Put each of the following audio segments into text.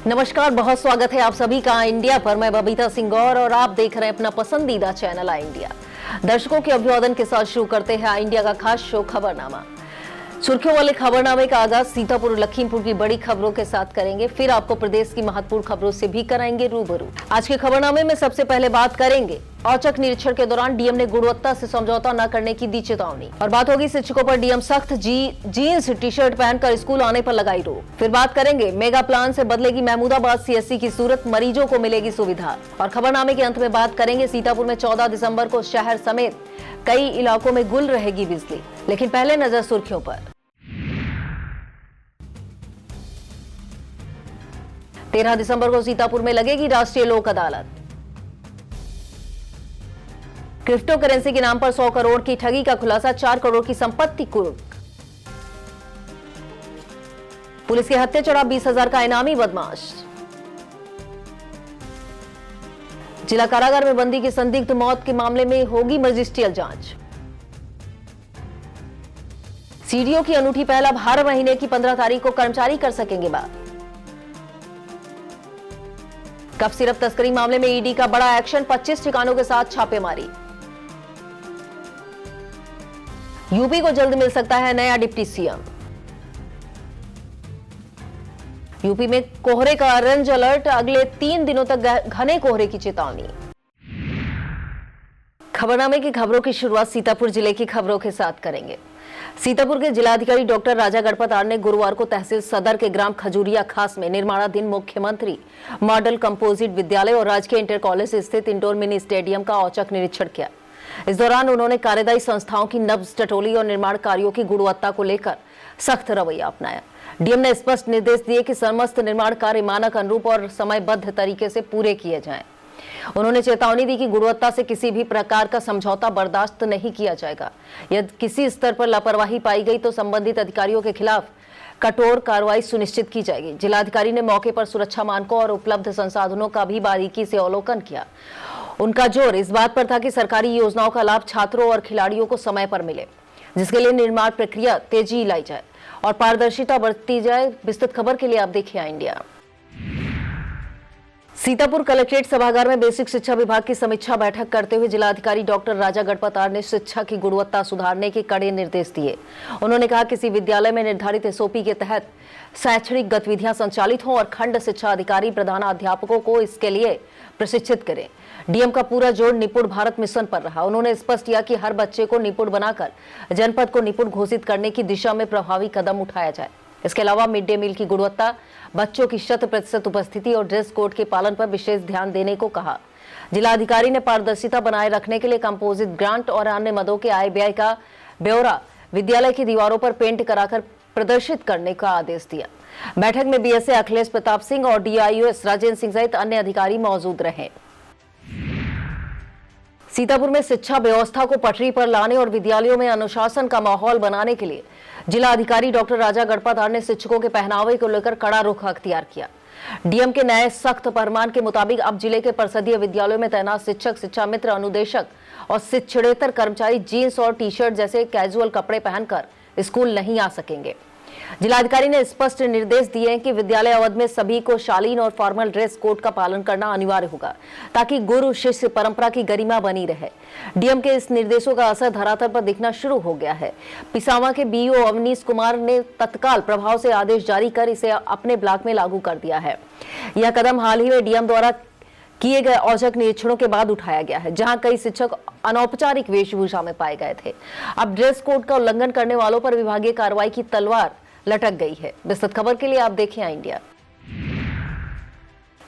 नमस्कार, बहुत स्वागत है आप सभी का इंडिया पर। मैं बबीता सिंह गौर और आप देख रहे हैं अपना पसंदीदा चैनल आई इंडिया। दर्शकों के अभिवादन के साथ शुरू करते हैं आई इंडिया का खास शो खबरनामा। सुर्खियों वाले खबरनामे का आगाज सीतापुर लखीमपुर की बड़ी खबरों के साथ करेंगे, फिर आपको प्रदेश की महत्वपूर्ण खबरों से भी कराएंगे रूबरू। आज के खबरनामे में सबसे पहले बात करेंगे औचक निरीक्षण के दौरान डीएम ने गुणवत्ता से समझौता न करने की दी चेतावनी, और बात होगी शिक्षकों पर डीएम सख्त जीन्स टी शर्ट पहनकर स्कूल आने पर लगाई रोक। फिर बात करेंगे मेगा प्लान से बदलेगी महमूदाबाद सीएससी की सूरत, मरीजों को मिलेगी सुविधा। और खबरनामे के अंत में बात करेंगे सीतापुर में 14 दिसंबर को शहर समेत कई इलाकों में गुल रहेगी बिजली। लेकिन पहले नजर सुर्खियों पर। 13 दिसंबर को सीतापुर में लगेगी राष्ट्रीय लोक अदालत। क्रिप्टो करेंसी के नाम पर 100 करोड़ की ठगी का खुलासा, 4 करोड़ की संपत्ति कुर्क। पुलिस के हत्थे चढ़ा 20,000 का इनामी बदमाश। जिला कारागार में बंदी की संदिग्ध मौत के मामले में होगी मजिस्ट्रियल जांच। सीडीओ की अनूठी पहल, अब हर महीने की 15 तारीख को कर्मचारी कर सकेंगे बात। कफ सिरप तस्करी मामले में ईडी का बड़ा एक्शन, 25 ठिकानों के साथ छापेमारी। यूपी को जल्द मिल सकता है नया डिप्टी सीएम। यूपी में कोहरे का ऑरेंज अलर्ट, अगले 3 दिनों तक घने कोहरे की चेतावनी। खबरनामे की खबरों की शुरुआत सीतापुर जिले की खबरों के साथ करेंगे। सीतापुर के जिलाधिकारी डॉक्टर राजा गढ़पतार ने गुरुवार को तहसील सदर के ग्राम खजूरिया खास में निर्माणाधीन मुख्यमंत्री मॉडल कंपोजिट विद्यालय और राजकीय इंटर कॉलेज स्थित इंडोर मिनी स्टेडियम का औचक निरीक्षण किया। इस दौरान उन्होंने कार्यदायी संस्थाओं की नब्ज टटोली और निर्माण कार्यों की गुणवत्ता को लेकर सख्त रवैया अपनाया। डीएम ने स्पष्ट निर्देश दिए कि समस्त निर्माण कार्य मानक अनुरूप और समयबद्ध तरीके से पूरे किए जाएं। उन्होंने चेतावनी दी कि गुणवत्ता से किसी भी प्रकार का समझौता बर्दाश्त नहीं किया जाएगा। यदि किसी स्तर पर लापरवाही पाई गई तो संबंधित अधिकारियों के खिलाफ कठोर कार्रवाई सुनिश्चित की जाएगी। जिलाधिकारी ने मौके पर सुरक्षा मानकों और उपलब्ध संसाधनों का भी बारीकी से अवलोकन किया। उनका जोर इस बात पर था कि सरकारी योजनाओं का लाभ छात्रों और खिलाड़ियों को समय पर मिले, जिसके लिए निर्माण प्रक्रिया तेजी लाई जाए और पारदर्शिता बरती जाए। विस्तृत खबर के लिए आप देखिए इंडिया। सीतापुर कलेक्ट्रेट सभागार में बेसिक शिक्षा विभाग की समीक्षा बैठक करते हुए जिलाधिकारी डॉक्टर राजा गढ़पतार ने शिक्षा की गुणवत्ता सुधारने के कड़े निर्देश दिए। उन्होंने कहा किसी विद्यालय में निर्धारित एसओपी के तहत शैक्षणिक गतिविधियां संचालित हों और खंड शिक्षा अधिकारी प्रधानाध्यापकों को इसके लिए प्रशिक्षित करें। डीएम का पूरा जोर निपुण भारत मिशन पर रहा। उन्होंने स्पष्ट किया कि हर बच्चे को निपुण बनाकर जनपद को निपुण घोषित करने की दिशा में प्रभावी कदम उठाया जाए। इसके अलावा मिड डे मील की गुणवत्ता, बच्चों की 100% उपस्थिति और ड्रेस कोड के पालन पर विशेष ध्यान देने को कहा। जिलाधिकारी ने पारदर्शिता बनाए रखने के लिए कंपोजिट ग्रांट और अन्य मदों के आय व्यय का ब्यौरा विद्यालय की दीवारों पर पेंट कराकर प्रदर्शित करने का आदेश दिया। बैठक में बीएसए अखिलेश प्रताप सिंह और डीआईओएस राजेंद्र सिंह सहित अन्य अधिकारी मौजूद रहे। सीतापुर में शिक्षा व्यवस्था को पटरी पर लाने और विद्यालयों में अनुशासन का माहौल बनाने के लिए जिला अधिकारी डॉक्टर राजा गढ़पतार ने शिक्षकों के पहनावे को लेकर कड़ा रुख अख्तियार किया। डीएम के नए सख्त फरमान के मुताबिक अब जिले के परिषदीय विद्यालयों में तैनात शिक्षक, शिक्षा मित्र, अनुदेशक और शिक्षणेतर कर्मचारी जीन्स और टी शर्ट जैसे कैजुअल कपड़े पहनकर स्कूल नहीं आ सकेंगे। जिलाधिकारी ने स्पष्ट निर्देश दिए हैं कि विद्यालय अवधि में सभी को शालीन और फॉर्मल ड्रेस कोड का पालन करना अनिवार्य होगा, ताकि गुरु शिष्य परंपरा की गरिमा बनी रहे। डीएम के इस निर्देशों का असर धरातल पर दिखना शुरू हो गया है। पिसावा के बीईओ अवनीश कुमार ने तत्काल प्रभाव से आदेश जारी कर इसे अपने ब्लॉक में लागू कर दिया है। यह कदम हाल ही में डीएम द्वारा किए गए औचक निरीक्षणों के बाद उठाया गया है, जहां कई शिक्षक अनौपचारिक वेशभूषा में पाए गए थे। अब ड्रेस कोड का उल्लंघन करने वालों पर विभागीय कार्रवाई की तलवार लटक गई है। विस्तृत खबर के लिए आप देखिए इंडिया।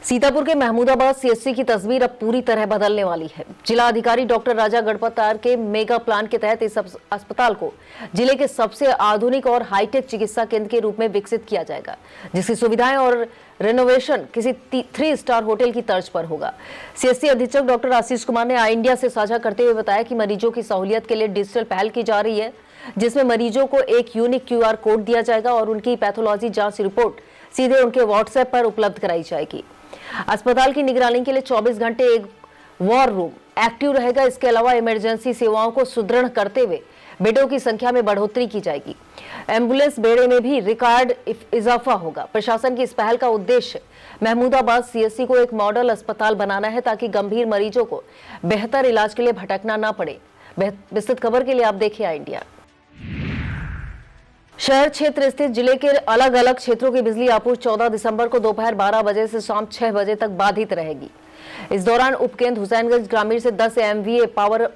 सीतापुर के महमूदाबाद सीएससी की तस्वीर अब पूरी तरह बदलने वाली है। जिला अधिकारी डॉक्टर राजा गढ़पतार के मेगा प्लान के तहत इस अस्पताल को जिले के सबसे आधुनिक और हाईटेक चिकित्सा केंद्र के रूप में विकसित किया जाएगा, जिसकी सुविधाएं और रेनोवेशन किसी 3 स्टार होटल की तर्ज पर होगा। सीएससी अधीक्षक डॉक्टर आशीष कुमार ने आई इंडिया से साझा करते हुए बताया कि मरीजों की सहूलियत के लिए डिजिटल पहल की जा रही है, जिसमें मरीजों को एक यूनिक क्यूआर कोड दिया जाएगा और उनकी पैथोलॉजी जांच रिपोर्ट सीधे उनके व्हाट्सएप पर उपलब्ध कराई जाएगी। अस्पताल की निगरानी के लिए 24 घंटे एक वॉर रूम एक्टिव रहेगा। इसके अलावा इमरजेंसी सेवाओं को सुदृढ़ करते हुए बेडों की संख्या में बढ़ोतरी की जाएगी। एम्बुलेंस बेड़े में भी रिकॉर्ड इजाफा होगा। प्रशासन की इस पहल का उद्देश्य महमूदाबाद सीएससी को एक मॉडल अस्पताल बनाना है ताकि गंभीर मरीजों को बेहतर इलाज के लिए भटकना ना पड़े। विस्तृत खबर के लिए आप देखिए आई इंडिया। शहर क्षेत्र स्थित जिले के अलग अलग क्षेत्रों की बिजली आपूर्ति 14 दिसंबर को दोपहर 12 बजे से शाम 6 बजे तक बाधित रहेगी। इस दौरान उपकेंद्र हुसैनगंज ग्रामीण से 10 MVA पावर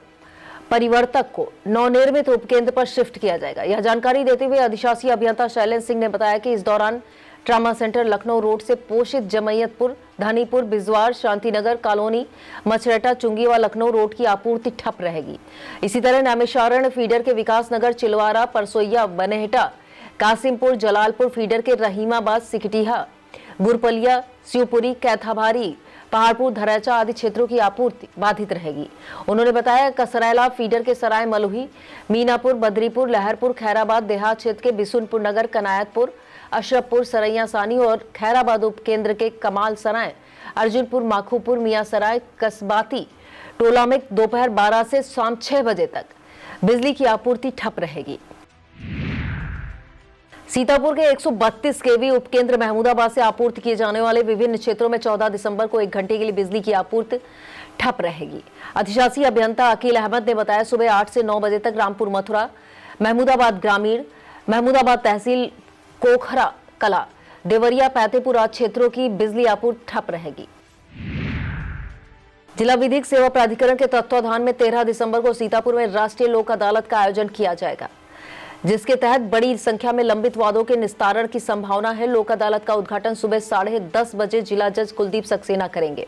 परिवर्तक को नवनिर्मित उपकेंद्र पर शिफ्ट किया जाएगा। यह जानकारी देते हुए अधिशासी अभियंता शैलेंद्र सिंह ने बताया कि इस दौरान ट्रामा सेंटर लखनऊ रोड से पोषित जमैयतपुर, धनीपुर, बिजवार, शांतिनगर कॉलोनी, मछरेटा, चुंगी व लखनऊ रोड की आपूर्ति ठप रहेगी। इसी तरह नैमिषारण्य फीडर के विकासनगर, चिलवारा, परसोइया, बनेहटा, कासिमपुर, जलालपुर फीडर के रहीमाबाद, सिकटिया, बुरपलिया, शिवपुरी, कैथाभारी, पहाड़पुर, धरैचा आदि क्षेत्रों की आपूर्ति बाधित रहेगी। उन्होंने बताया कसरैला फीडर के सराय मलुही, मीनापुर, बद्रीपुर, लहरपुर, खैराबाद देहात क्षेत्र के बिशुनपुर नगर, कनायतपुर, अशरफपुर, सरैया सानी और खैराबाद उपकेंद्र के कमाल सराय, अर्जुनपुर, माखूपुर, मियासराय, कसबाती टोला में दोपहर 12 से शाम 6 बजे तक बिजली की आपूर्ति ठप रहेगी। सीतापुर के 132 केवी उपकेंद्र महमूदाबाद से आपूर्ति किए जाने वाले विभिन्न क्षेत्रों में 14 दिसंबर को 1 घंटे के लिए बिजली की आपूर्ति ठप रहेगी। अधिशासी अभियंता अकील अहमद ने बताया सुबह 8 से 9 बजे तक रामपुर, मथुरा, महमूदाबाद ग्रामीण, महमूदाबाद तहसील, कोखरा कला, देवरिया, फतेहपुर आदि क्षेत्रों की बिजली आपूर्ति ठप रहेगी। जिला विधिक सेवा प्राधिकरण के तत्वाधान में 13 दिसंबर को सीतापुर में राष्ट्रीय लोक अदालत का आयोजन किया जाएगा, जिसके तहत बड़ी संख्या में लंबित वादों के निस्तारण की संभावना है। लोक अदालत का उद्घाटन सुबह 10:30 बजे जिला जज कुलदीप सक्सेना करेंगे।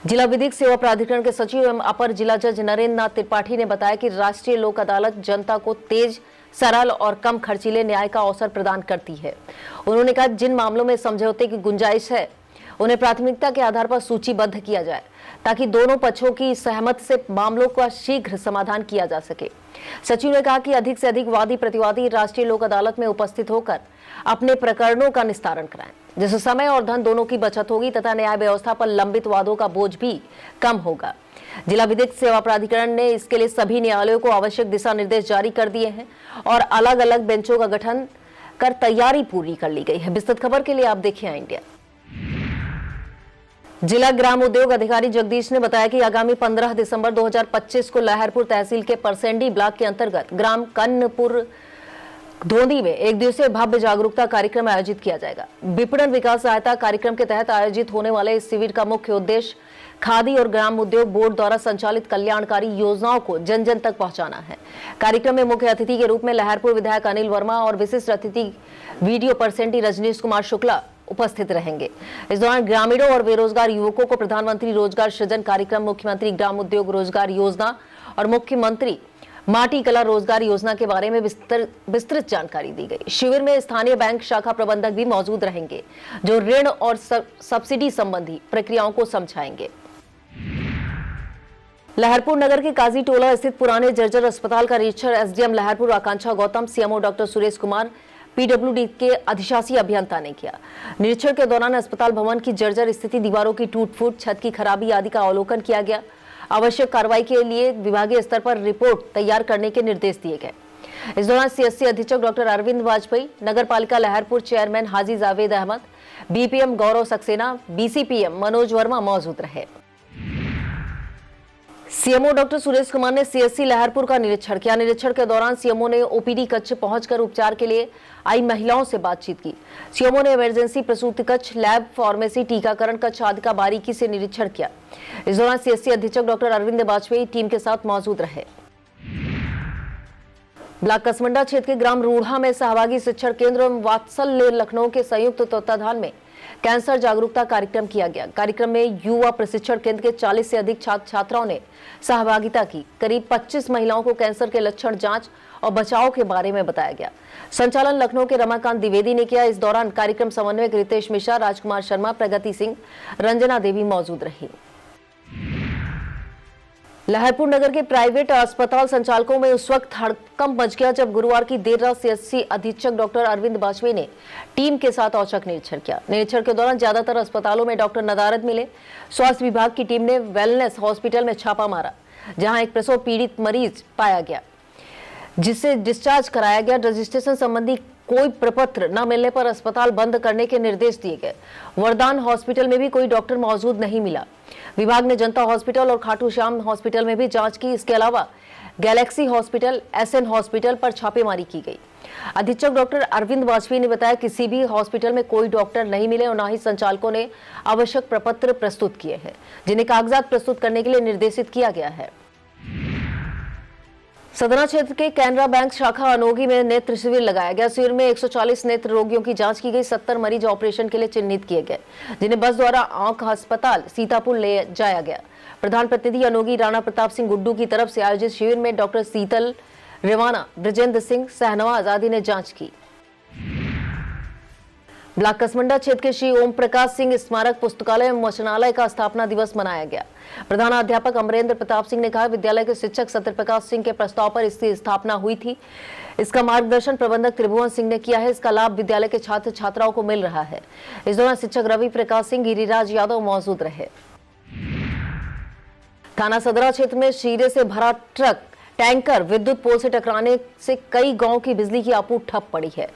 जिला विधिक सेवा प्राधिकरण के सचिव एवं अपर जिला जज नरेंद्र नाथ त्रिपाठी ने बताया कि राष्ट्रीय लोक अदालत जनता को तेज, सरल और कम खर्चीले न्याय का अवसर प्रदान करती है। उन्होंने कहा जिन मामलों में समझौते की गुंजाइश है उन्हें प्राथमिकता के आधार पर सूचीबद्ध किया जाए ताकि दोनों पक्षों की सहमति से मामलों का शीघ्र समाधान किया जा सके। सचिव ने कहा कि अधिक से अधिक वादी प्रतिवादी राष्ट्रीय लोक अदालत में उपस्थित होकर अपने प्रकरणों का निस्तारण कराएं, जिससे समय और धन दोनों की बचत होगी तथा न्याय व्यवस्था पर लंबित वादों का बोझ भी कम होगा। जिला विधिक सेवा प्राधिकरण ने इसके लिए सभी न्यायालयों को आवश्यक दिशा निर्देश जारी कर दिए हैं और अलग अलग बेंचों का गठन कर तैयारी पूरी कर ली गई है। विस्तृत खबर के लिए आप देखिए आई इंडिया। जिला ग्राम उद्योग अधिकारी जगदीश ने बताया कि आगामी 15 दिसंबर 2025 को लहरपुर तहसील के परसेंडी ब्लॉक के अंतर्गत ग्राम कन्नपुर धोंदी में एक दिवसीय भव्य जागरूकता कार्यक्रम आयोजित किया जाएगा। विपणन विकास सहायता कार्यक्रम के तहत आयोजित होने वाले इस शिविर का मुख्य उद्देश्य खादी और ग्राम उद्योग बोर्ड द्वारा संचालित कल्याणकारी योजनाओं को जन जन तक पहुंचाना है। कार्यक्रम में मुख्य अतिथि के रूप में लहरपुर विधायक अनिल वर्मा और विशिष्ट अतिथि वीडियो परसेंटी रजनीश कुमार शुक्ला उपस्थित रहेंगे। इस दौरान ग्रामीणों और बेरोजगार युवकों को प्रधानमंत्री रोजगार सृजन कार्यक्रम, मुख्यमंत्री ग्राम उद्योग रोजगार योजना और मुख्यमंत्री माटी कला रोजगार योजना के बारे में विस्तृत जानकारी दी गई। शिविर में स्थानीय बैंक शाखा प्रबंधक भी मौजूद रहेंगे जो ऋण और सब्सिडी संबंधी प्रक्रियाओं को समझाएंगे। लहरपुर नगर के काजी टोला स्थित पुराने जर्जर अस्पताल का निरीक्षण SDM Laharpur Akanksha Gautam, CMO doctor Suresh Kumar, PWD के अधिशासी अभियंता ने किया। निरीक्षण के दौरान अस्पताल भवन की जर्जर स्थिति, दीवारों की टूट-फूट, छत की खराबी आदि का अवलोकन किया गया। आवश्यक कार्रवाई के लिए विभागीय स्तर पर रिपोर्ट तैयार करने के निर्देश दिए गए। इस दौरान सीएससी अधीक्षक डॉक्टर अरविंद वाजपेयी, नगर पालिका लहरपुर चेयरमैन हाजी जावेद अहमद, बीपीएम गौरव सक्सेना, बीसीपीएम मनोज वर्मा मौजूद रहे। सीएमओ डॉक्टर सुरेश कुमार ने सीएससी लहरपुर का निरीक्षण किया। निरीक्षण के दौरान सीएमओ ने ओपीडी कक्ष पहुंचकर उपचार के लिए आई महिलाओं से बातचीत की। सीएमओ ने इमरजेंसी प्रसूति कक्ष, लैब, फार्मेसी, टीकाकरण कक्ष आदि का बारीकी से निरीक्षण किया। इस दौरान सीएससी अधीक्षक डॉक्टर अरविंद वाजपेयी टीम के साथ मौजूद रहे। ब्लॉक कसमंडा क्षेत्र के ग्राम रूढ़ा में सहभागी शिक्षण केंद्र एवं वात्सल्य लखनऊ के संयुक्त तत्वाधान में कैंसर जागरूकता कार्यक्रम किया गया। कार्यक्रम में युवा प्रशिक्षण केंद्र के 40 से अधिक छात्र छात्राओं ने सहभागिता की। करीब 25 महिलाओं को कैंसर के लक्षण, जांच और बचाव के बारे में बताया गया। संचालन लखनऊ के रमाकांत द्विवेदी ने किया। इस दौरान कार्यक्रम समन्वयक रितेश मिश्रा, राजकुमार शर्मा, प्रगति सिंह, रंजना देवी मौजूद रही। लहरपुर नगर के प्राइवेट अस्पताल संचालकों में उस वक्त हड़कंप मच गया जब गुरुवार की देर रात सीएससी अधीक्षक डॉक्टर अरविंद वाजपेयी ने टीम के साथ औचक निरीक्षण किया। निरीक्षण के दौरान ज्यादातर अस्पतालों में डॉक्टर नदारद मिले। स्वास्थ्य विभाग की टीम ने वेलनेस हॉस्पिटल में छापा मारा, जहां एक प्रसव पीड़ित मरीज पाया गया। जिससे डिस्चार्ज कराया गया। रजिस्ट्रेशन संबंधी कोई प्रपत्र न मिलने पर अस्पताल बंद करने के निर्देश दिए गए। वरदान हॉस्पिटल में भी कोई डॉक्टर मौजूद नहीं मिला। विभाग ने जनता हॉस्पिटल और खाटू श्याम हॉस्पिटल में भी जांच की। इसके अलावा गैलेक्सी हॉस्पिटल, एसएन हॉस्पिटल पर छापेमारी की गई। अधीक्षक डॉक्टर अरविंद वाजपेयी ने बताया किसी भी हॉस्पिटल में कोई डॉक्टर नहीं मिले और न ही संचालकों ने आवश्यक प्रपत्र प्रस्तुत किए हैं, जिन्हें कागजात प्रस्तुत करने के लिए निर्देशित किया गया है। सदना क्षेत्र के कैनरा बैंक शाखा अनोगी में नेत्र शिविर लगाया गया। शिविर में 140 नेत्र रोगियों की जांच की गई। 70 मरीज ऑपरेशन के लिए चिन्हित किए गए, जिन्हें बस द्वारा आंख अस्पताल सीतापुर ले जाया गया। प्रधान प्रतिनिधि अनोगी राणा प्रताप सिंह गुड्डू की तरफ से आयोजित शिविर में डॉक्टर शीतल रेवाना, ब्रजेंद्र सिंह, सहनवाज आदि ने जांच की। ब्लॉक कसमंडा क्षेत्र के श्री ओम प्रकाश सिंह स्मारक पुस्तकालय एवं वचनालय का स्थापना दिवस मनाया गया। प्रधानाध्यापक अमरेंद्र प्रताप सिंह ने कहा, विद्यालय के शिक्षक सत्यप्रकाश सिंह के प्रस्ताव पर इसकी स्थापना हुई थी। इसका मार्गदर्शन प्रबंधक त्रिभुवन सिंह ने किया है। इसका लाभ विद्यालय के छात्र छात्राओं को मिल रहा है। इस दौरान शिक्षक रवि प्रकाश सिंह, गिरिराज यादव मौजूद रहे। थाना सदरा क्षेत्र में शीरे से भरा ट्रक टैंकर विद्युत पोल से टकराने से कई गांव की बिजली की आपूर्ति ठप पड़ी है।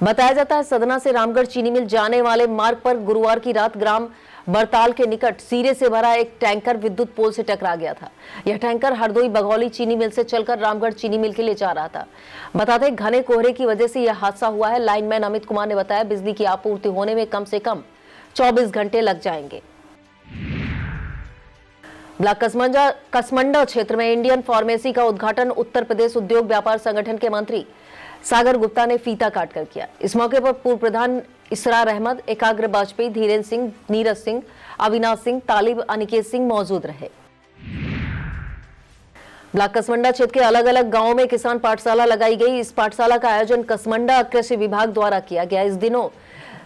बताया जाता है सदना से रामगढ़ चीनी मिल जाने वाले मार्ग पर गुरुवार की रात ग्राम बरताल के निकट सीरे से भरा एक टैंकर विद्युत पोल से टकरा गया था। यह टैंकर हरदोई बघौली चीनी मिल से चलकर रामगढ़ चीनी मिल के लिए जा रहा था। बताते हैं घने कोहरे की वजह से यह हादसा हुआ है। लाइनमैन अमित कुमार ने बताया, बिजली की आपूर्ति होने में कम से कम 24 घंटे लग जाएंगे। ब्लॉक कसमंडा क्षेत्र में इंडियन फार्मेसी का उद्घाटन उत्तर प्रदेश उद्योग व्यापार संगठन के मंत्री सागर गुप्ता ने फीता काटकर किया। इस मौके पर पूर्व प्रधान इसरार अहमद, एकाग्र वाजपेयी, धीरेन्द्र सिंह, नीरज सिंह, अविनाश सिंह, तालिब, अनिकेत सिंह मौजूद रहे। ब्लॉक कसमंडा क्षेत्र के अलग अलग गांवों में किसान पाठशाला लगाई गई। इस पाठशाला का आयोजन कसमंडा कृषि विभाग द्वारा किया गया। इस दिनों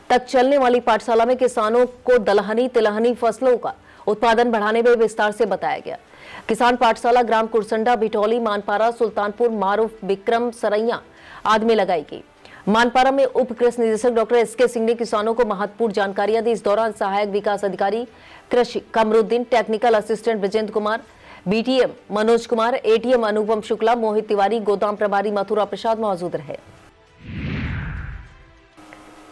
तक चलने वाली पाठशाला में किसानों को दलहनी तिलहनी फसलों का उत्पादन बढ़ाने में विस्तार से बताया गया। किसान पाठशाला ग्राम कुरसंडा, बिटौली, मानपारा, सुल्तानपुर, मारूफ, विक्रम, सरैया आदि में लगाई गई। मानपारा में उप कृषि निदेशक डॉक्टर एसके सिंह ने किसानों को महत्वपूर्ण जानकारियां दी। इस दौरान सहायक विकास अधिकारी कृषि Kamruddin, technical assistant Brajendra Kumar, BTM Manoj Kumar, ATM Anupam Shukla, Mohit Tiwari, गोदाम प्रभारी मथुरा प्रसाद मौजूद रहे।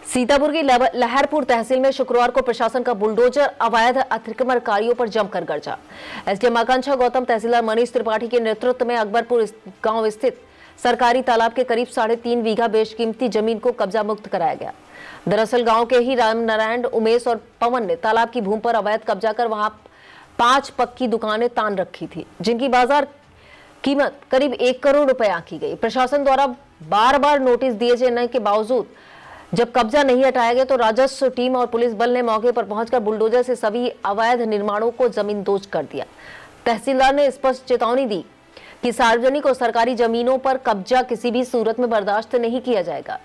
सीतापुर की लहरपुर तहसील में शुक्रवार को प्रशासन का बुलडोजर अवैध अतिक्रमणकारियों पर जमकर गरजा। एसडीएम आकांक्षा गौतम, तहसीलदार मनीष त्रिपाठी के नेतृत्व में अकबरपुर गांव स्थित सरकारी तालाब के करीब 3.5 बीघा बेशकीमती जमीन को कब्जा मुक्त कराया गया। दरअसल गांव के ही रामनारायण, उमेश और पवन ने तालाब की भूमि पर अवैध कब्जा कर वहां 5 पक्की दुकानें तान रखी थी, जिनकी बाजार कीमत करीब 1 करोड़ रुपए आंकी गई। प्रशासन द्वारा बार-बार नोटिस दिए जाने के बावजूद जब कब्जा नहीं हटाया गया तो राजस्व टीम और पुलिस बल ने मौके पर पहुंचकर बुलडोजर से सभी अवैध निर्माणों को जमींदोज कर दिया। तहसीलदार ने स्पष्ट चेतावनी दी कि सार्वजनिक और सरकारी जमीनों पर कब्जा किसी भी सूरत में बर्दाश्त नहीं किया जाएगा।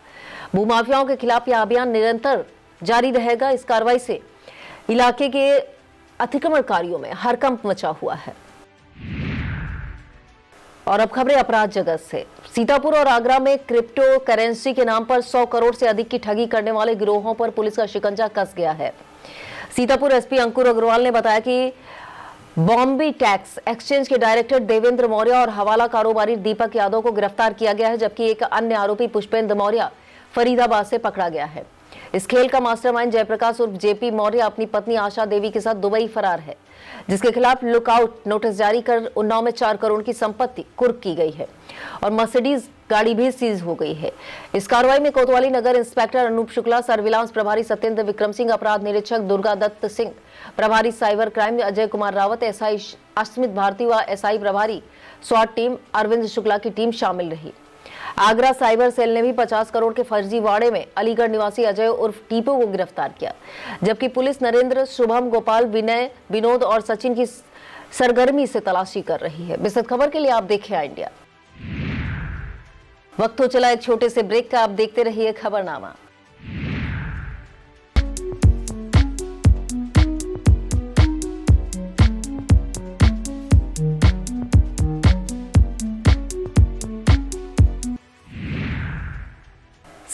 भूमाफियाओं के खिलाफ यह अभियान निरंतर जारी रहेगा। इस कार्रवाई से इलाके के अतिक्रमणकारियों में हड़कंप मचा हुआ है। और अब खबरें अपराध जगत से। सीतापुर और आगरा में क्रिप्टो करेंसी के नाम पर 100 करोड़ से अधिक की ठगी करने वाले गिरोहों पर पुलिस का शिकंजा कस गया है। सीतापुर एसपी अंकुर अग्रवाल ने बताया कि बॉम्बे टैक्स एक्सचेंज के डायरेक्टर देवेंद्र मौर्य और हवाला कारोबारी दीपक यादव को गिरफ्तार किया गया है, जबकि एक अन्य आरोपी पुष्पेंद्र मौर्य फरीदाबाद से पकड़ा गया है। इस खेल का मास्टरमाइंड जयप्रकाश उर्फ जेपी मौर्य अपनी पत्नी आशा देवी के साथ दुबई फरार है, जिसके खिलाफ लुकआउट नोटिस जारी कर उन्नाव में 4 करोड़ की संपत्ति कुर्क की गई है और मर्सिडीज गाड़ी भी सीज हो गई है। इस कार्रवाई में कोतवाली नगर इंस्पेक्टर अनूप शुक्ला, सर्विलांस प्रभारी सत्येंद्र विक्रम सिंह, अपराध निरीक्षक दुर्गा दत्त सिंह, प्रभारी cyber crime Ajay Kumar Rawat, SI Asmit Bharati व एसआई प्रभारी स्वाट टीम अरविंद शुक्ला की टीम शामिल रही। आगरा साइबर सेल ने भी 50 करोड़ के फर्जी वाड़े में अलीगढ़ निवासी अजय उर्फ टीपो को गिरफ्तार किया, जबकि पुलिस नरेंद्र, शुभम, गोपाल, विनय, विनोद और सचिन की सरगर्मी से तलाशी कर रही है। विस्तृत खबर के लिए आप देखें इंडिया। वक्त हो चला एक छोटे से ब्रेक का, आप देखते रहिए खबरनामा।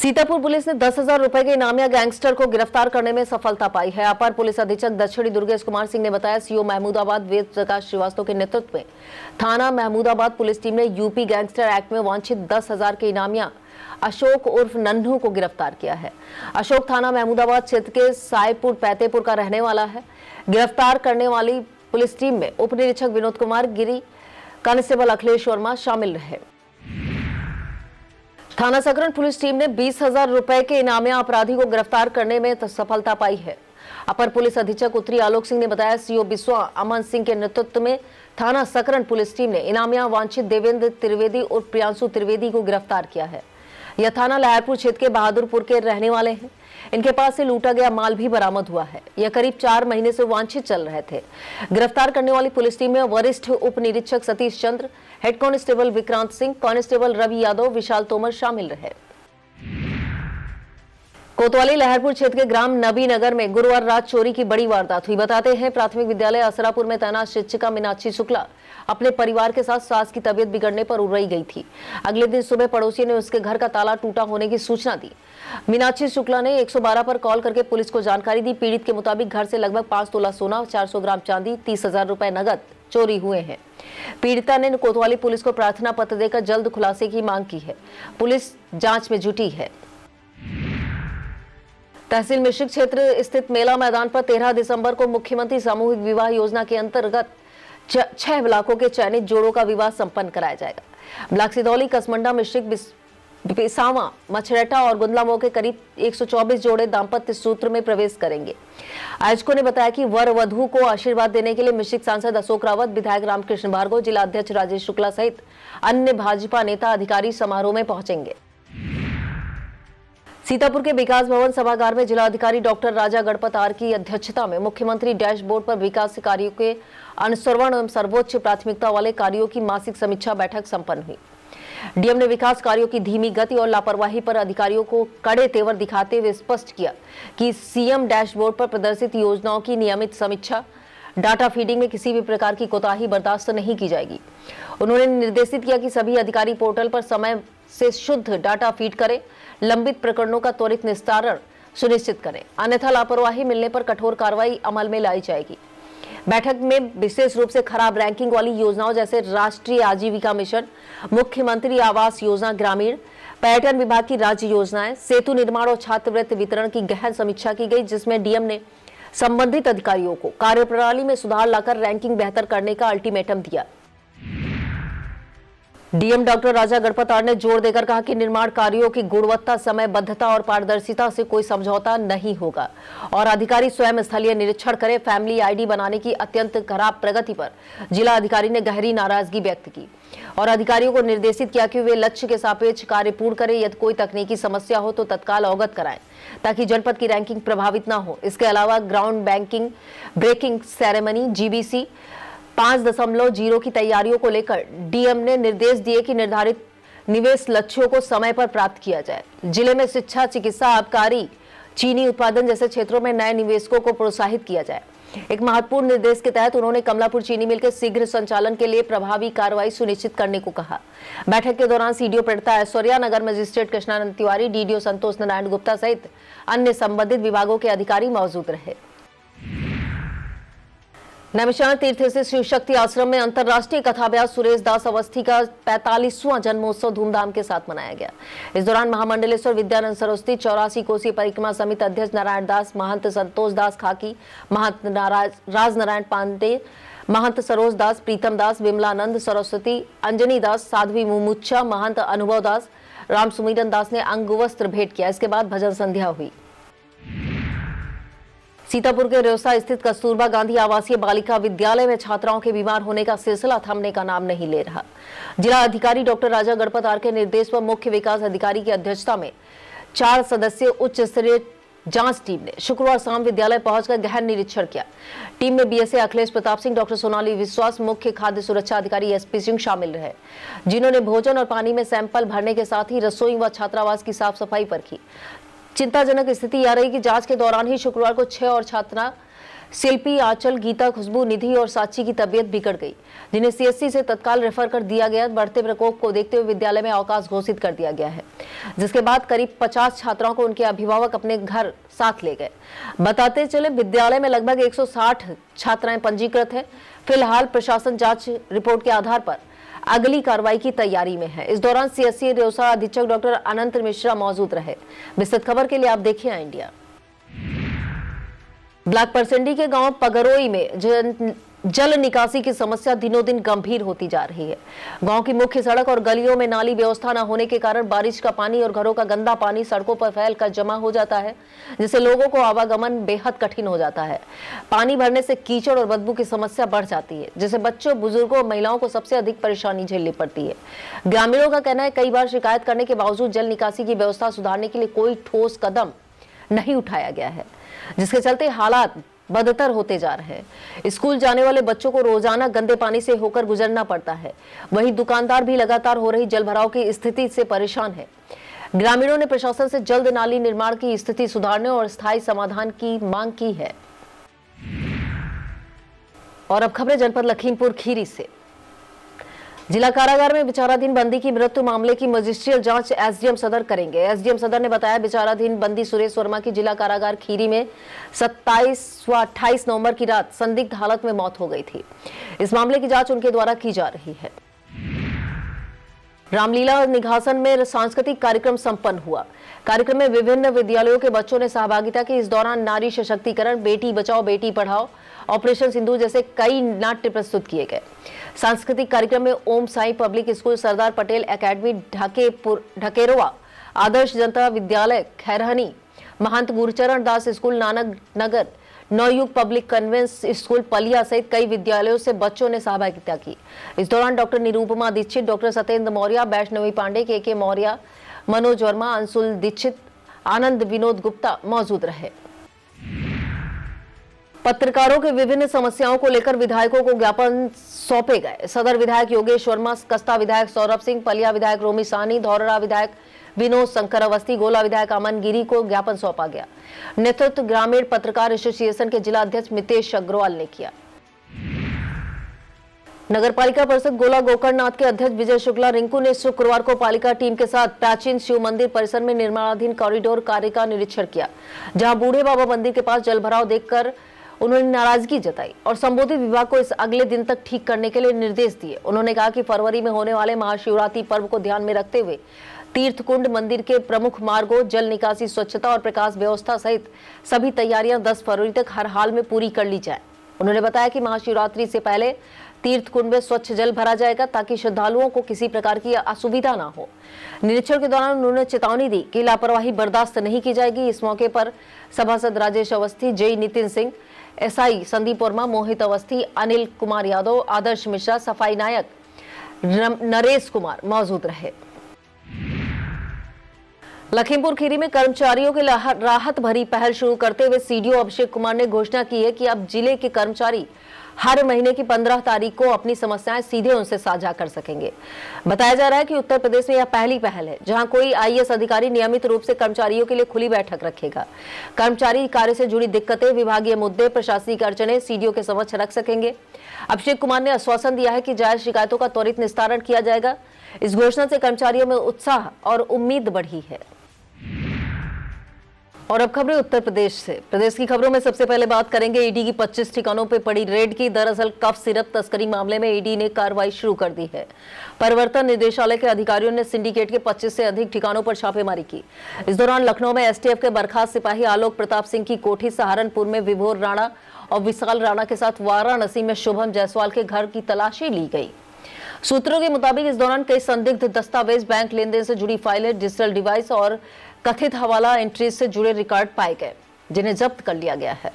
सीतापुर पुलिस ने 10,000 रुपए के इनामिया गैंगस्टर को गिरफ्तार करने में सफलता पाई है। अपर पुलिस अधीक्षक दक्षिणी दुर्गेश कुमार सिंह ने बताया, सीओ महमूदाबाद वेद प्रकाश श्रीवास्तव के नेतृत्व में थाना महमूदाबाद पुलिस टीम ने यूपी गैंगस्टर एक्ट में वांछित 10,000 के इनामिया अशोक उर्फ नन्हू को गिरफ्तार किया है। अशोक थाना महमूदाबाद क्षेत्र के सायपुर पैतेपुर का रहने वाला है। गिरफ्तार करने वाली पुलिस टीम में उप निरीक्षक विनोद कुमार गिरी, कांस्टेबल अखिलेश वर्मा शामिल रहे। थाना सकरण पुलिस टीम ने 20,000 रुपए के इनामिया अपराधी को गिरफ्तार करने में सफलता पाई है। अपर पुलिस अधीक्षक उत्तरी आलोक सिंह ने बताया, सीओ बिस्वा अमन सिंह के नेतृत्व में थाना सकरण पुलिस टीम ने इनामिया वांछित देवेंद्र त्रिवेदी और प्रियांशु त्रिवेदी को गिरफ्तार किया है। यह थाना लहरपुर क्षेत्र के बहादुरपुर के रहने वाले हैं। इनके पास से लूटा गया माल भी बरामद हुआ है। यह करीब 4 महीने से वांछित चल रहे थे। गिरफ्तार करने वाली पुलिस टीम में वरिष्ठ उप निरीक्षक Satish Chandra, head constable Vikrant Singh, constable Ravi Yadav, Vishal Tomar शामिल रहे। कोतवाली लहरपुर क्षेत्र के ग्राम नबी नगर में गुरुवार रात चोरी की बड़ी वारदात हुई। बताते हैं, प्राथमिक विद्यालय असरापुर में तैनात शिक्षिका मीनाक्षी शुक्ला अपने परिवार के साथ सास की तबीयत बिगड़ने पर उड़ई गई थी। अगले दिन सुबह पड़ोसी ने उसके घर का ताला टूटा होने की सूचना दी। मीनाक्षी शुक्ला ने 112 पर कॉल करके पुलिस को जानकारी दी। पीड़ित के मुताबिक घर से लगभग 5 तोला सोना, 400 ग्राम चांदी, 30,000 रुपए नगद चोरी हुए हैं। पीड़िता ने कोतवाली पुलिस को प्रार्थना पत्र देकर जल्द खुलासे की मांग की है। पुलिस जांच में जुटी है। तहसील मिश्रिक क्षेत्र स्थित मेला मैदान पर 13 दिसंबर को मुख्यमंत्री सामूहिक विवाह योजना के अंतर्गत 6 ब्लॉकों के चयनित जोड़ों का विवाह संपन्न कराया जाएगा। ब्लॉक सिदौली, कसमंडा, मिश्रिक, बिसावा, मछरेटा और गुंदलामो के करीब 124 जोड़े दाम्पत्य सूत्र में प्रवेश करेंगे। आयोजकों ने बताया कि वर वधु को आशीर्वाद देने के लिए मिश्रिक सांसद अशोक रावत, विधायक रामकृष्ण भार्गव, जिला अध्यक्ष राजेश शुक्ला सहित अन्य भाजपा नेता अधिकारी समारोह में पहुंचेंगे। सीतापुर के विकास भवन सभागार में जिला अधिकारी डॉक्टर राजा गणपत आर की अध्यक्षता में मुख्यमंत्री डैशबोर्ड पर विकास कार्यों के अनुश्रवण एवं सर्वोच्च प्राथमिकता वाले कार्यों की मासिक समीक्षा बैठक संपन्न हुई। डीएम ने विकास कार्यों की धीमी गति और लापरवाही पर अधिकारियों को कड़े तेवर दिखाते हुए स्पष्ट किया कि सीएम डैशबोर्ड पर प्रदर्शित योजनाओं की नियमित समीक्षा, डाटा फीडिंग में किसी भी प्रकार की कोताही बर्दाश्त नहीं की जाएगी। उन्होंने निर्देशित किया कि सभी अधिकारी पोर्टल पर समय से शुद्ध डाटा फीड करें, लंबित प्रकरणों का त्वरित निस्तारण सुनिश्चित करें, अन्यथा लापरवाही मिलने पर कठोर कार्रवाई अमल में लाई जाएगी। बैठक में विशेष रूप से खराब रैंकिंग वाली योजनाओं जैसे राष्ट्रीय आजीविका मिशन, मुख्यमंत्री आवास योजना ग्रामीण, पर्यटन विभाग की राज्य योजनाएं, सेतु निर्माण और छात्रवृत्ति वितरण की गहन समीक्षा की गई, जिसमें डीएम ने संबंधित अधिकारियों को कार्यप्रणाली में सुधार लाकर रैंकिंग बेहतर करने का अल्टीमेटम दिया। DM doctor Raja Ganpat R ने जोर देकर कहा कि निर्माण कार्यों की गुणवत्ता, समयबद्धता और पारदर्शिता से कोई समझौता नहीं होगा और अधिकारी स्वयं स्थलीय निरीक्षण करें। फैमिली आईडी बनाने की अत्यंत खराब प्रगति पर जिला अधिकारी ने गहरी नाराजगी व्यक्त की और अधिकारियों को निर्देशित किया कि वे लक्ष्य के सापेक्ष कार्य पूर्ण करें। यदि कोई तकनीकी समस्या हो तो तत्काल अवगत कराएं ताकि जनपद की रैंकिंग प्रभावित न हो। इसके अलावा ground banking breaking ceremony GBC 5.0 की तैयारियों को लेकर डीएम ने निर्देश दिए कि निर्धारित निवेश लक्ष्यों को समय पर प्राप्त किया जाए। जिले में शिक्षा, चिकित्सा, आबकारी, चीनी उत्पादन जैसे क्षेत्रों में नए निवेशकों को प्रोत्साहित किया जाए। एक महत्वपूर्ण निर्देश के तहत उन्होंने कमलापुर चीनी मिल के शीघ्र संचालन के लिए प्रभावी कार्रवाई सुनिश्चित करने को कहा। बैठक के दौरान सीडीओ प्रणता ऐश्वर्या, नगर मजिस्ट्रेट कृष्णानंद तिवारी, डीडीओ संतोष नारायण गुप्ता सहित अन्य संबंधित विभागों के अधिकारी मौजूद रहे। नैमिषारण्य तीर्थ स्थित शिव शक्ति आश्रम में अंतर्राष्ट्रीय कथाव्यास सुरेश दास अवस्थी का 45वां जन्मोत्सव धूमधाम के साथ मनाया गया। इस दौरान महामंडलेश्वर विद्यानंद सरस्वती 84 कोसीय परिक्रमा समिति अध्यक्ष नारायण दास, महंत संतोष दास खाकी, महंत राज नारायण पांडे, महंत सरोज दास, प्रीतम दास, विमलानंद सरस्वती, अंजनी दास, साध्वी मुमुच्छा, महंत अनुभव दास, राम सुमिरन दास ने अंगवस्त्र भेंट किया। इसके बाद भजन संध्या हुई। सीतापुर के रेवसा स्थित कस्तूरबा गांधी आवासीय बालिका विद्यालय में छात्राओं के बीमार होने का सिलसिला थमने का नाम नहीं ले रहा। जिला अधिकारी डॉक्टर राजा गणपत आर के निर्देश पर मुख्य विकास अधिकारी की अध्यक्षता में 4 सदस्यीय उच्च स्तरीय जांच टीम ने शुक्रवार शाम विद्यालय पहुंचकर गहन निरीक्षण किया। टीम में बीएसए अखिलेश प्रताप सिंह, डॉक्टर सोनाली विश्वास, मुख्य खाद्य सुरक्षा अधिकारी एसपी सिंह शामिल रहे, जिन्होंने भोजन और पानी में सैंपल भरने के साथ ही रसोई व छात्रावास की साफ सफाई पर की। चिंताजनक स्थिति यह रही कि जांच के दौरान ही शुक्रवार को 6 और शिल्पी, आंचल, गीता, खुशबू, निधि और साची की तबीयत बिगड़ गई, जिन्हें सीएससी से तत्काल रेफर कर दिया गया। बढ़ते प्रकोप को देखते हुए विद्यालय में अवकाश घोषित कर दिया गया है, जिसके बाद करीब 50 छात्राओं को उनके अभिभावक अपने घर साथ ले गए। बताते चले विद्यालय में लगभग 160 छात्राएं पंजीकृत हैं। फिलहाल प्रशासन जांच रिपोर्ट के आधार पर अगली कार्रवाई की तैयारी में है। इस दौरान सीएससी रेउसा अधीक्षक डॉक्टर अनंत मिश्रा मौजूद रहे। विस्तृत खबर के लिए आप देखिए इंडिया। ब्लॉक परसंडी के गांव पगरोई में जल निकासी की समस्या दिनों दिन गंभीर होती जा रही है। गांव की मुख्य सड़क और गलियों में नाली व्यवस्था न होने के कारण बारिश का पानी और घरों का गंदा पानी सड़कों पर फैलकर जमा हो जाता है, जिससे लोगों को आवागमन बेहद कठिन हो जाता है। पानी भरने से कीचड़ और बदबू की समस्या बढ़ जाती है, जिससे बच्चों, बुजुर्गों और महिलाओं को सबसे अधिक परेशानी झेलनी पड़ती है। ग्रामीणों का कहना है कई बार शिकायत करने के बावजूद जल निकासी की व्यवस्था सुधारने के लिए कोई ठोस कदम नहीं उठाया गया है, जिसके चलते हालात बदतर होते जा रहे हैं। स्कूल जाने वाले बच्चों को रोजाना गंदे पानी से होकर गुजरना पड़ता है। वहीं दुकानदार भी लगातार हो रही जलभराव की स्थिति से परेशान है। ग्रामीणों ने प्रशासन से जल्द नाली निर्माण की स्थिति सुधारने और स्थायी समाधान की मांग की है। और अब खबरें जनपद लखीमपुर खीरी से। जिला कारागार में विचाराधीन बंदी की मृत्यु मामले की मजिस्ट्रियल जांच एसडीएम सदर करेंगे। एसडीएम सदर ने बताया विचाराधीन बंदी सुरेश वर्मा की जिला कारागार खीरी में 27 व 28 नवंबर की रात संदिग्ध हालत में मौत हो गई थी। इस मामले की जांच उनके द्वारा की जा रही है। रामलीला निघासन में सांस्कृतिक कार्यक्रम संपन्न हुआ। कार्यक्रम में विभिन्न विद्यालयों के बच्चों ने सहभागिता की। इस दौरान नारी सशक्तिकरण, बेटी बचाओ बेटी पढ़ाओ, ऑपरेशन सिंधु जैसे कई नाट्य प्रस्तुत किए गए। सांस्कृतिक कार्यक्रम में ओम Sai public school, Sardar Patel academy Dhakerwa, आदर्श जनता विद्यालय खैरहनी, महंत गुरचरण दास स्कूल नानक नगर, Navyug public convince school Palia सहित कई विद्यालयों से बच्चों ने सहभागिता की। इस दौरान डॉक्टर निरूपमा दीक्षित, डॉक्टर सत्येंद्र मौर्य, वैष्णवी पांडे, के मौर्य, मनोज वर्मा, अंशुल दीक्षित, आनंद विनोद गुप्ता मौजूद रहे। पत्रकारों के विभिन्न समस्याओं को लेकर विधायकों को ज्ञापन सौंपे गए। सदर विधायक योगेश वर्मा, कस्ता विधायक सौरभ सिंह, पलिया विधायक रोमी सानी, धौरड़ा विधायक विनोद शंकर अवस्थी, गोला विधायक अमन गिरी को ज्ञापन सौंपा गया। नेतृत्व ग्रामीण पत्रकार एसोसिएशन के जिला अध्यक्ष मितेश अग्रवाल ने किया। नगर पालिका परिषद गोला गोकर्णनाथ के अध्यक्ष विजय शुक्ला रिंकू ने शुक्रवार को पालिका टीम के साथ प्राचीन शिव मंदिर परिसर में निर्माणाधीन कॉरिडोर कार्य का निरीक्षण किया, जहां बूढ़े बाबा मंदिर के पास जलभराव देखकर उन्होंने नाराजगी जताई और संबंधित विभाग को इस अगले दिन तक ठीक करने के लिए निर्देश दिए। उन्होंने कहा कि फरवरी में होने वाले महाशिवरात्रि पर्व को ध्यान में रखते हुए तीर्थकुंड मंदिर के प्रमुख मार्गों, जल निकासी, स्वच्छता और प्रकाश व्यवस्था सहित सभी तैयारियां 10 फरवरी तक हर हाल में पूरी कर ली जाए। उन्होंने बताया कि महाशिवरात्रि से पहले तीर्थकुंड में स्वच्छ जल भरा जाएगा ताकि श्रद्धालुओं को किसी प्रकार की असुविधा ना हो। निरीक्षण के दौरान उन्होंने चेतावनी दी कि लापरवाही बर्दाश्त नहीं की जाएगी। इस मौके पर सभासद राजेश अवस्थी, जय नितिन सिंह, एसआई संदीप वर्मा, मोहित अवस्थी, अनिल कुमार यादव, आदर्श मिश्रा, सफाई नायक नरेश कुमार मौजूद रहे। लखीमपुर खीरी में कर्मचारियों के राहत भरी पहल शुरू करते हुए सीडीओ अभिषेक कुमार ने घोषणा की है कि अब जिले के कर्मचारी हर महीने की 15 तारीख को अपनी समस्याएं सीधे उनसे साझा कर सकेंगे। बताया जा रहा है कि उत्तर प्रदेश में यह पहली पहल है जहां कोई आईएएस अधिकारी नियमित रूप से कर्मचारियों के लिए खुली बैठक रखेगा। कर्मचारी कार्य से जुड़ी दिक्कतें, विभागीय मुद्दे, प्रशासनिक अड़चने सीडीओ के समक्ष रख सकेंगे। अभिषेक कुमार ने आश्वासन दिया है कि जायज शिकायतों का त्वरित निस्तारण किया जाएगा। इस घोषणा से कर्मचारियों में उत्साह और उम्मीद बढ़ी है। और अब खबरें उत्तर प्रदेश से। प्रदेश की खबरों में सबसे पहले बात करेंगे ईडी की 25 ठिकानों पर पड़ी रेड की। दरअसल कफ सिरप तस्करी मामले में ईडी ने कार्रवाई शुरू कर दी है। प्रवर्तन निदेशालय के अधिकारियों ने सिंडिकेट के 25 से अधिक ठिकानों पर छापेमारी की। इस दौरान लखनऊ में एसटीएफ के बर्खास्त सिपाही आलोक प्रताप सिंह की कोठी, सहारनपुर में विभोर राणा और विशाल राणा के साथ वाराणसी में शुभम जायसवाल के घर की तलाशी ली गई। सूत्रों के मुताबिक इस दौरान कई संदिग्ध दस्तावेज, बैंक लेन देन से जुड़ी फाइलें, डिजिटल डिवाइस और कथित हवाला एंट्रीज से जुड़े रिकॉर्ड पाए गए, जिन्हें जब्त कर लिया गया है।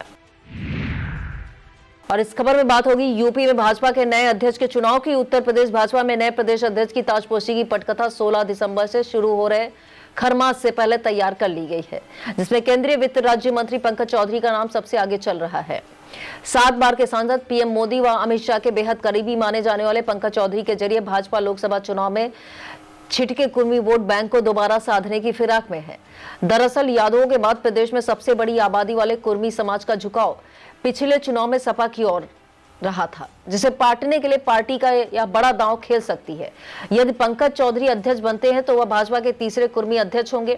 और इस खबर में बात होगी यूपी में भाजपा के नए अध्यक्ष के चुनाव की। उत्तर प्रदेश भाजपा में नए प्रदेश अध्यक्ष की ताजपोशी की पटकथा 16 दिसंबर से शुरू हो रहे खरमास से पहले तैयार कर ली गई है, जिसमें केंद्रीय वित्त राज्य मंत्री पंकज चौधरी का नाम सबसे आगे चल रहा है। 7 बार के सांसद, पीएम मोदी व अमित शाह के बेहद करीबी माने जाने वाले पंकज चौधरी के जरिए भाजपा लोकसभा चुनाव में छिटके कुर्मी वोट बैंक को दोबारा साधने की फिराक में है। दरअसल यादवों के बाद प्रदेश में सबसे बड़ी आबादी वाले कुर्मी समाज का झुकाव पिछले चुनाव में सपा की ओर रहा था, जिसे पाटने के लिए पार्टी का यह बड़ा दांव खेल सकती है। यदि पंकज चौधरी अध्यक्ष बनते हैं तो वह भाजपा के तीसरे कुर्मी अध्यक्ष होंगे।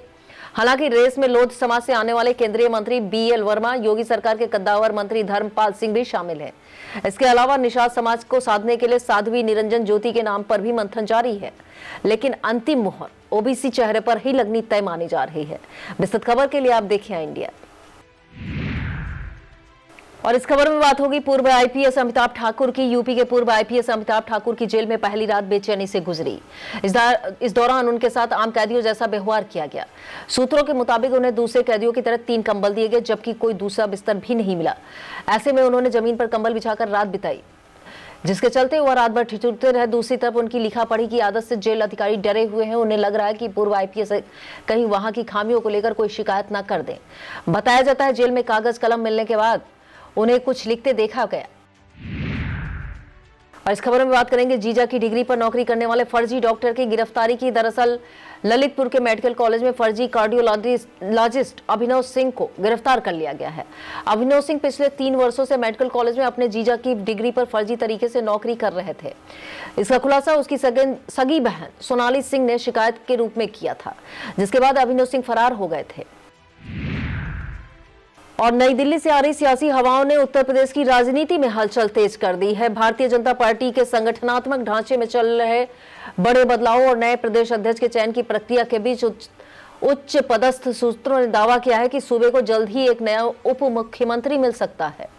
हालांकि रेस में लोध समाज से आने वाले केंद्रीय मंत्री BL वर्मा, योगी सरकार के कद्दावर मंत्री धर्मपाल सिंह भी शामिल हैं। इसके अलावा निषाद समाज को साधने के लिए साध्वी निरंजन ज्योति के नाम पर भी मंथन जारी है, लेकिन अंतिम मुहर OBC चेहरे पर ही लगनी तय मानी जा रही है। विस्तृत खबर के लिए आप देखिए इंडिया। और इस खबर में बात होगी पूर्व IPS अमिताभ ठाकुर की। यूपी के पूर्व IPS अमिताभ ठाकुर की जेल में पहली रात बेचैनी से गुजरी। इस दौरान उनके साथ आम कैदियों जैसा व्यवहार किया गया। सूत्रों के मुताबिक उन्हें दूसरे कैदियों की तरह 3 कंबल दिए गए, जबकि कोई दूसरा बिस्तर भी नहीं मिला। ऐसे में उन्होंने जमीन पर कंबल बिछाकर रात बिताई, जिसके चलते वह रात भर ठिठुरते रहे। दूसरी तरफ उनकी लिखा पढ़ी की आदत से जेल अधिकारी डरे हुए हैं। उन्हें लग रहा है कि पूर्व IPS कहीं वहां की खामियों को लेकर कोई शिकायत न कर दें। बताया जाता है जेल में कागज कलम मिलने के बाद उन्हें कुछ लिखते देखा गया। और इस खबर में बात करेंगे जीजा की डिग्री पर नौकरी करने वाले फर्जी डॉक्टर की गिरफ्तारी की। दरअसल ललितपुर के मेडिकल कॉलेज में फर्जी कार्डियोलॉजिस्ट अभिनव सिंह को गिरफ्तार कर लिया गया है। अभिनव सिंह पिछले 3 वर्षों से मेडिकल कॉलेज में अपने जीजा की डिग्री पर फर्जी तरीके से नौकरी कर रहे थे। इसका खुलासा उसकी सगी बहन सोनाली सिंह ने शिकायत के रूप में किया था, जिसके बाद अभिनव सिंह फरार हो गए थे। और नई दिल्ली से आ रही सियासी हवाओं ने उत्तर प्रदेश की राजनीति में हलचल तेज कर दी है। भारतीय जनता पार्टी के संगठनात्मक ढांचे में चल रहे बड़े बदलाव और नए प्रदेश अध्यक्ष के चयन की प्रक्रिया के बीच उच्च पदस्थ सूत्रों ने दावा किया है कि सूबे को जल्द ही एक नया उप मुख्यमंत्री मिल सकता है।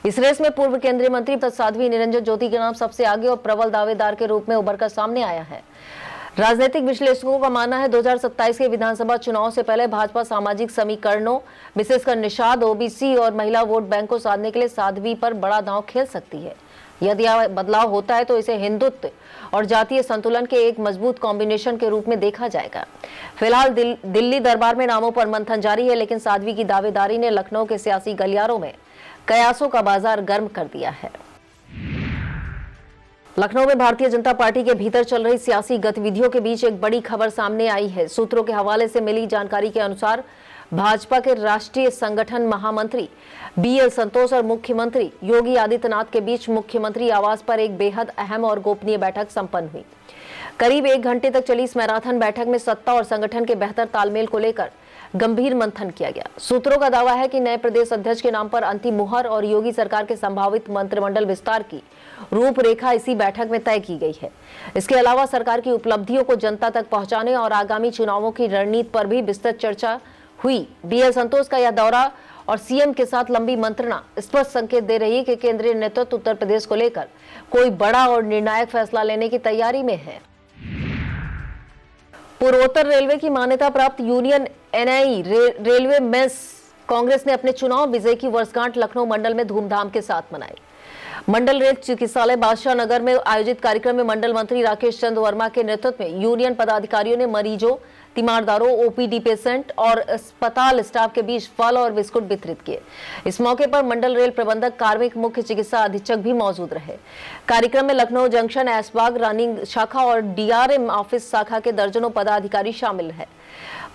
इस रेस में पूर्व केंद्रीय मंत्री साध्वी निरंजन ज्योति के नाम सबसे आगे और प्रबल दावेदार के रूप में उभरकर सामने आया है। राजनीतिक विश्लेषकों का मानना है 2027 के विधानसभा चुनाव से पहले भाजपा सामाजिक समीकरणों, विशेषकर निषाद, OBC और महिला वोट बैंक को साधने के लिए साध्वी पर बड़ा दांव खेल सकती है। यदि यह बदलाव होता है तो इसे हिंदुत्व और जातीय संतुलन के एक मजबूत कॉम्बिनेशन के रूप में देखा जाएगा। फिलहाल दिल्ली दरबार में नामों पर मंथन जारी है, लेकिन साध्वी की दावेदारी ने लखनऊ के सियासी गलियारों में कयासों का बाजार गर्म कर दिया है। लखनऊ में भारतीय जनता पार्टी के भीतर चल रही सियासी गतिविधियों के बीच एक बड़ी खबर सामने आई है। सूत्रों के हवाले से मिली जानकारी के अनुसार भाजपा के राष्ट्रीय संगठन महामंत्री BL संतोष और मुख्यमंत्री योगी आदित्यनाथ के बीच मुख्यमंत्री आवास पर एक बेहद अहम और गोपनीय बैठक संपन्न हुई। करीब 1 घंटे तक चली इस मैराथन बैठक में सत्ता और संगठन के बेहतर तालमेल को लेकर गंभीर मंथन किया गया। सूत्रों का दावा है कि नए प्रदेश अध्यक्ष के नाम पर अंतिम मुहर और योगी सरकार के संभावित मंत्रिमंडल विस्तार की रूपरेखा इसी बैठक में तय की गई है। इसके अलावा सरकार की उपलब्धियों को जनता तक पहुंचाने और आगामी चुनावों की रणनीति पर भी विस्तृत चर्चा हुई। BL संतोष का यह दौरा और CM के साथ लंबी मंत्रणा स्पष्ट संकेत दे रही है कि केंद्रीय नेतृत्व उत्तर प्रदेश को लेकर कोई बड़ा और निर्णायक फैसला लेने की तैयारी में है। पूर्वोत्तर रेलवे की मान्यता प्राप्त union NI railway mess Congress ने अपने चुनाव विजय की वर्षगांठ लखनऊ मंडल में धूमधाम के साथ मनाई। मंडल रेल चिकित्सालय बादशाह नगर में आयोजित कार्यक्रम में मंडल मंत्री राकेश चंद्र वर्मा के नेतृत्व में यूनियन पदाधिकारियों ने मरीजों, तीमारदारों, OPD पेशेंट और अस्पताल स्टाफ के बीच फल और बिस्कुट वितरित किए। इस मौके पर मंडल रेल प्रबंधक, कार्मिक मुख्य चिकित्सा अधीक्षक भी मौजूद रहे। कार्यक्रम में लखनऊ जंक्शन, ऐशबाग, रानी शाखा और DRM ऑफिस शाखा के दर्जनों पदाधिकारी शामिल है।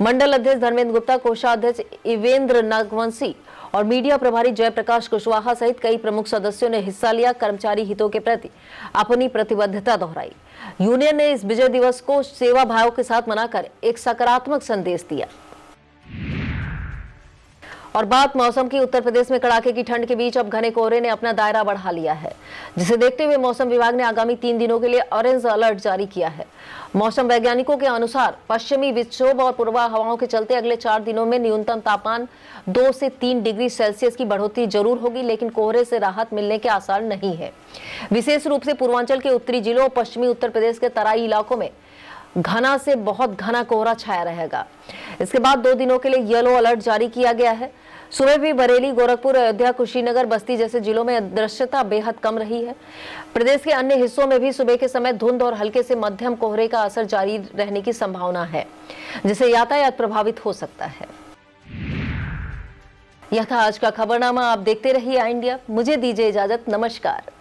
मंडल अध्यक्ष धर्मेंद्र गुप्ता, कोषाध्यक्ष इवेंद्र नागवंशी और मीडिया प्रभारी जयप्रकाश कुशवाहा सहित कई प्रमुख सदस्यों ने हिस्सा लिया। कर्मचारी हितों के प्रति अपनी प्रतिबद्धता दोहराई। यूनियन ने इस विजय दिवस को सेवा भाव के साथ मनाकर एक सकारात्मक संदेश दिया। और बात मौसम की, उत्तर प्रदेश में कड़ाके की ठंड के बीच अब घने कोहरे ने अपना दायरा बढ़ा लिया है, जिसे देखते हुए मौसम विभाग ने आगामी 3 दिनों के लिए ऑरेंज अलर्ट जारी किया है। मौसम वैज्ञानिकों के अनुसार पश्चिमी विक्षोभ और पूर्वा हवाओं के चलते अगले 4 दिनों में न्यूनतम तापमान 2 से 3 डिग्री सेल्सियस की बढ़ोतरी जरूर होगी, लेकिन कोहरे से राहत मिलने के आसार नहीं है। विशेष रूप से पूर्वांचल के उत्तरी जिलों और पश्चिमी उत्तर प्रदेश के तराई इलाकों में घना से बहुत घना कोहरा छाया रहेगा। इसके बाद 2 दिनों के लिए येलो अलर्ट जारी किया गया है। सुबह भी बरेली, गोरखपुर, अयोध्या, कुशीनगर, बस्ती जैसे जिलों में दृश्यता बेहद कम रही है। प्रदेश के अन्य हिस्सों में भी सुबह के समय धुंध और हल्के से मध्यम कोहरे का असर जारी रहने की संभावना है, जिससे यातायात प्रभावित हो सकता है। यह था आज का खबरनामा। आप देखते रहिए इंडिया। मुझे दीजिए इजाजत। नमस्कार।